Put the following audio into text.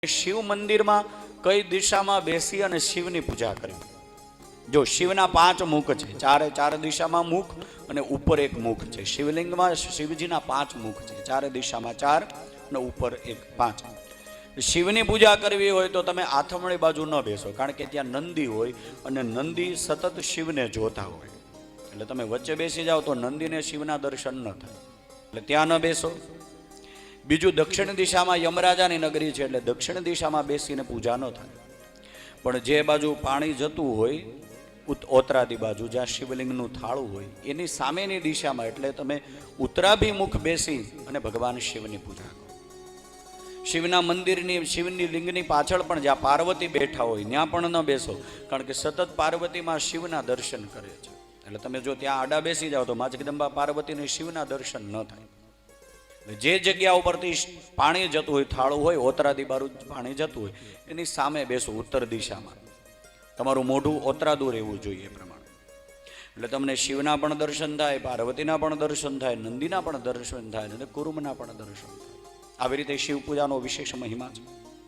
શિવ મંદિરમાં કઈ દિશામાં બેસી અને શિવની પૂજા કરવી? જો શિવના 5 મુખ છે, ચારે દિશામાં મુખ અને ઉપર એક મુખ છે. શિવલિંગમાં શિવજીના 5 મુખ છે, ચારે દિશામાં 4 અને ઉપર એક 5. શિવની પૂજા કરવી હોય તો તમે આથમણી બાજુ ન બેસો, કારણ કે ત્યાં નંદી હોય અને નંદી સતત શિવને જોતા હોય. એટલે તમે વચ્ચે બેસી જાઓ તો નંદીને શિવના દર્શન ન થાય, એટલે ત્યાં ન બેસો. બીજું, દક્ષિણ દિશામાં યમરાજાની નગરી છે, એટલે દક્ષિણ દિશામાં બેસીને પૂજા ન થાય. પણ જે બાજુ પાણી જતું હોય, ઓતરાદી બાજુ જ્યાં શિવલિંગનું થાળું હોય એની સામેની દિશામાં, એટલે તમે ઉત્તરાભિમુખ બેસી અને ભગવાન શિવની પૂજા કરો. શિવના મંદિરની, શિવની લિંગની પાછળ પણ જ્યાં પાર્વતી બેઠા હોય ત્યાં પણ ન બેસો, કારણ કે સતત પાર્વતીમાં શિવના દર્શન કરે છે. એટલે તમે જો ત્યાં આડા બેસી જાઓ તો મા જગદંબા પાર્વતીને શિવના દર્શન ન થાય. જે જગ્યા ઉપરથી પાણી જતું હોય, થાળું હોય, ઓતરાદી બાજુ પાણી જતું હોય એની સામે બેસો, ઉત્તર દિશામાં. તમારું મોઢું ઓતરાદું રહેવું જોઈએ એ પ્રમાણે. એટલે તમને શિવના પણ દર્શન થાય, પાર્વતીના પણ દર્શન થાય, નંદીના પણ દર્શન થાય અને કુરુમના પણ દર્શન થાય. આવી રીતે શિવ પૂજાનો વિશેષ મહિમા છે.